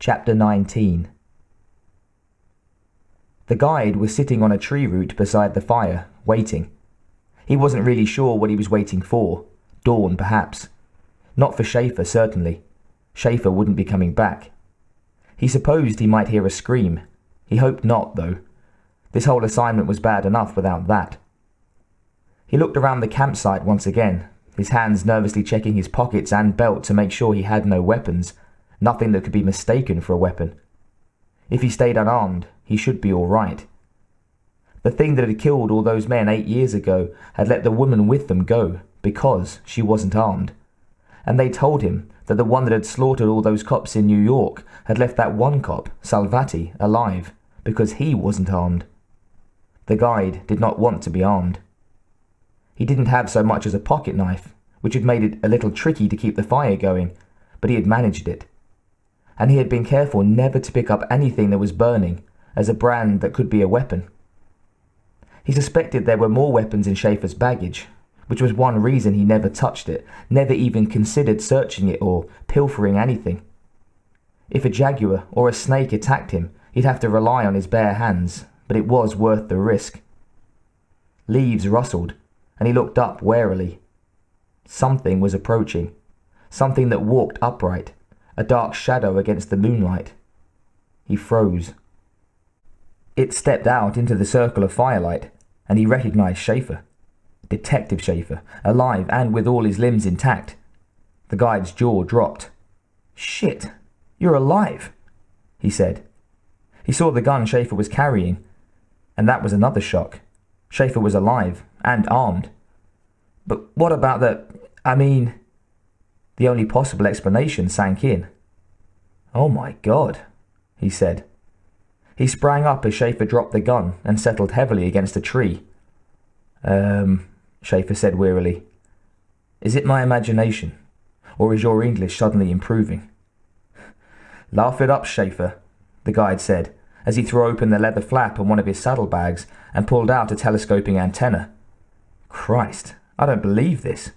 Chapter 19. The guide was sitting on a tree root beside the fire, waiting. He wasn't really sure what he was waiting for. Dawn, perhaps. Not for Schaefer, certainly. Schaefer wouldn't be coming back. He supposed he might hear a scream. He hoped not, though. This whole assignment was bad enough without that. He looked around the campsite once again, his hands nervously checking his pockets and belt to make sure he had no weapons. Nothing that could be mistaken for a weapon. If he stayed unarmed, he should be all right. The thing that had killed all those men 8 years ago had let the woman with them go because she wasn't armed. And they told him that the one that had slaughtered all those cops in New York had left that one cop, Salvati, alive because he wasn't armed. The guide did not want to be armed. He didn't have so much as a pocket knife, which had made it a little tricky to keep the fire going, but he had managed it. And he had been careful never to pick up anything that was burning as a brand that could be a weapon. He suspected there were more weapons in Schaefer's baggage, which was one reason he never touched it, never even considered searching it or pilfering anything. If a jaguar or a snake attacked him, he'd have to rely on his bare hands, but it was worth the risk. Leaves rustled, and he looked up warily. Something was approaching, something that walked upright, a dark shadow against the moonlight. He froze. It stepped out into the circle of firelight, and he recognized Schaefer. Detective Schaefer, alive and with all his limbs intact. The guide's jaw dropped. "Shit, you're alive," he said. He saw the gun Schaefer was carrying, and that was another shock. Schaefer was alive and armed. But what about the... The only possible explanation sank in. "Oh my God," he said. He sprang up as Schaefer dropped the gun and settled heavily against a tree. Schaefer said wearily. "Is it my imagination? Or is your English suddenly improving?" "Laugh it up, Schaefer," the guide said, as he threw open the leather flap on one of his saddlebags and pulled out a telescoping antenna. "Christ, I don't believe this."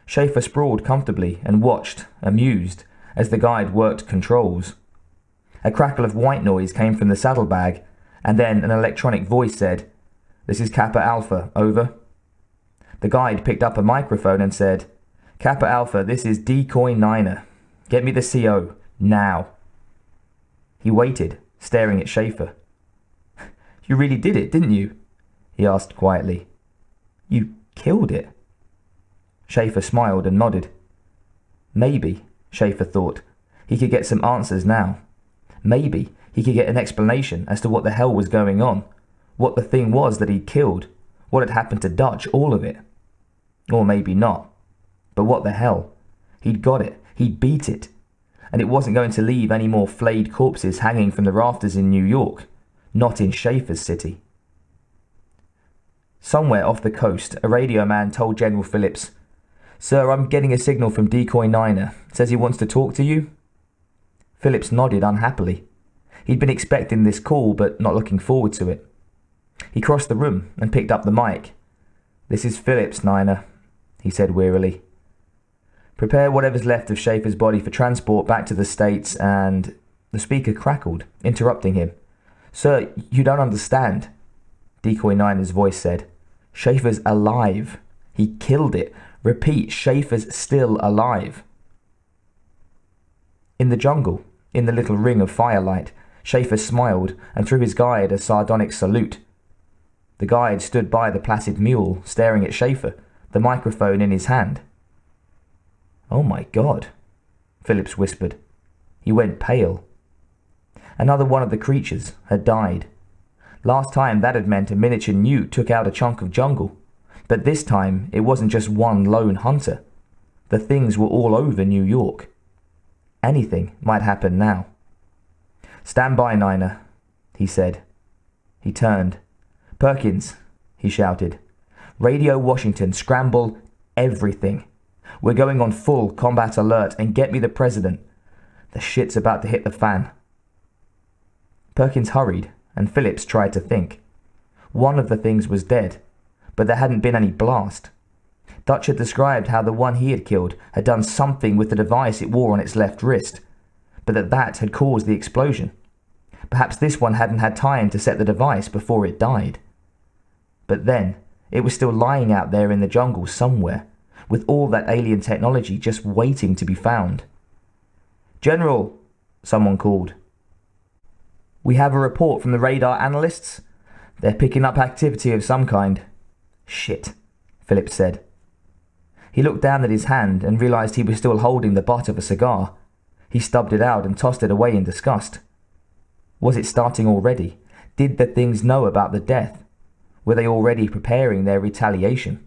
Schaefer sprawled comfortably and watched, amused, as the guide worked controls. A crackle of white noise came from the saddlebag, and then an electronic voice said, "This is Kappa Alpha, over." The guide picked up a microphone and said, "Kappa Alpha, this is Decoy Niner. Get me the CO, now." He waited, staring at Schaefer. "You really did it, didn't you?" he asked quietly. "You killed it." Schaefer smiled and nodded. Maybe, Schaefer thought, he could get some answers now. Maybe he could get an explanation as to what the hell was going on, what the thing was that he'd killed, what had happened to Dutch, all of it. Or maybe not. But what the hell? He'd got it. He'd beat it. And it wasn't going to leave any more flayed corpses hanging from the rafters in New York. Not in Schaefer's city. Somewhere off the coast, a radio man told General Phillips, "Sir, I'm getting a signal from Decoy Niner. Says he wants to talk to you." Phillips nodded unhappily. He'd been expecting this call, but not looking forward to it. He crossed the room and picked up the mic. "This is Phillips, Niner," he said wearily. "Prepare whatever's left of Schaefer's body for transport back to the States and..." The speaker crackled, interrupting him. "Sir, you don't understand," Decoy Niner's voice said. "Schaefer's alive. He killed it. Repeat, Schaefer's still alive." In the jungle, in the little ring of firelight, Schaefer smiled and threw his guide a sardonic salute. The guide stood by the placid mule, staring at Schaefer, the microphone in his hand. "Oh my God," Phillips whispered. He went pale. Another one of the creatures had died. Last time that had meant a miniature newt took out a chunk of jungle. But this time, it wasn't just one lone hunter. The things were all over New York. Anything might happen now. "Stand by, Niner," he said. He turned. "Perkins," he shouted. "Radio Washington, scramble everything. We're going on full combat alert and get me the president. The shit's about to hit the fan." Perkins hurried, and Phillips tried to think. One of the things was dead, but there hadn't been any blast. Dutch had described how the one he had killed had done something with the device it wore on its left wrist, but that had caused the explosion. Perhaps this one hadn't had time to set the device before it died. But then, it was still lying out there in the jungle somewhere, with all that alien technology just waiting to be found. "General," someone called. "We have a report from the radar analysts. They're picking up activity of some kind." "Shit," Phillips said. He looked down at his hand and realized he was still holding the butt of a cigar. He stubbed it out and tossed it away in disgust. Was it starting already? Did the things know about the death? Were they already preparing their retaliation?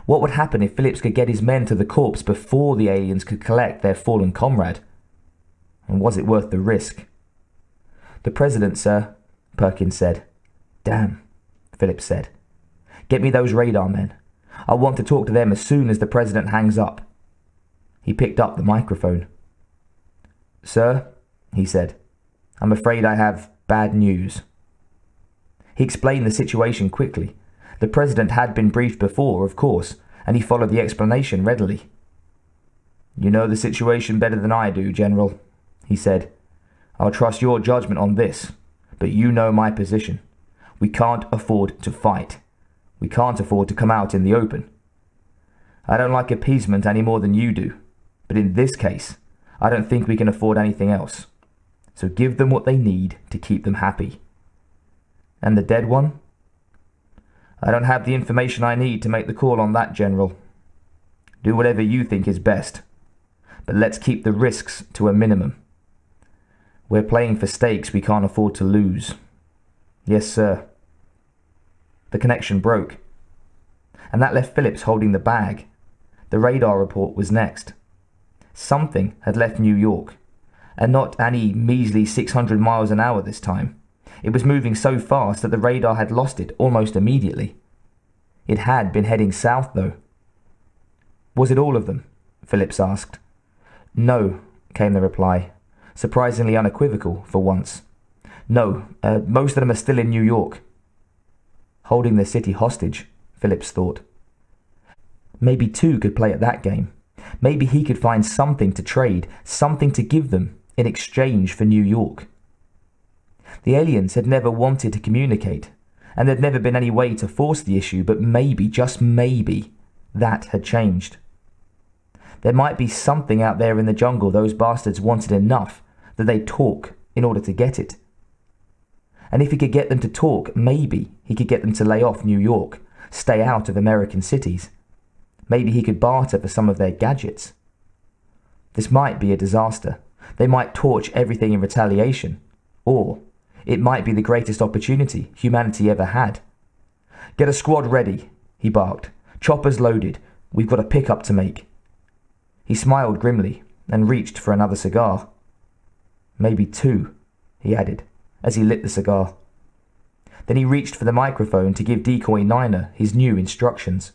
What would happen if Phillips could get his men to the corpse before the aliens could collect their fallen comrade? And was it worth the risk? "The President, sir," Perkins said. "Damn," Phillips said. "Get me those radar men. I want to talk to them as soon as the President hangs up." He picked up the microphone. "Sir," he said, "I'm afraid I have bad news." He explained the situation quickly. The President had been briefed before, of course, and he followed the explanation readily. "You know the situation better than I do, General," he said. "I'll trust your judgment on this, but you know my position. We can't afford to fight. We can't afford to come out in the open. I don't like appeasement any more than you do, but in this case, I don't think we can afford anything else. So give them what they need to keep them happy." "And the dead one?" "I don't have the information I need to make the call on that, General. Do whatever you think is best, but let's keep the risks to a minimum. We're playing for stakes we can't afford to lose." "Yes, sir." The connection broke, and that left Phillips holding the bag. The radar report was next. Something had left New York, and not any measly 600 miles an hour this time. It was moving so fast that the radar had lost it almost immediately. It had been heading south, though. "Was it all of them?" Phillips asked. "No," came the reply, surprisingly unequivocal for once. "No, most of them are still in New York." Holding the city hostage, Phillips thought. Maybe two could play at that game. Maybe he could find something to trade, something to give them in exchange for New York. The aliens had never wanted to communicate, and there'd never been any way to force the issue, but maybe, just maybe, that had changed. There might be something out there in the jungle those bastards wanted enough that they'd talk in order to get it. And if he could get them to talk, maybe he could get them to lay off New York, stay out of American cities. Maybe he could barter for some of their gadgets. This might be a disaster. They might torch everything in retaliation. Or it might be the greatest opportunity humanity ever had. "Get a squad ready," he barked. "Choppers loaded. We've got a pickup to make." He smiled grimly and reached for another cigar. "Maybe two," he added, as he lit the cigar. Then he reached for the microphone to give Decoy Niner his new instructions.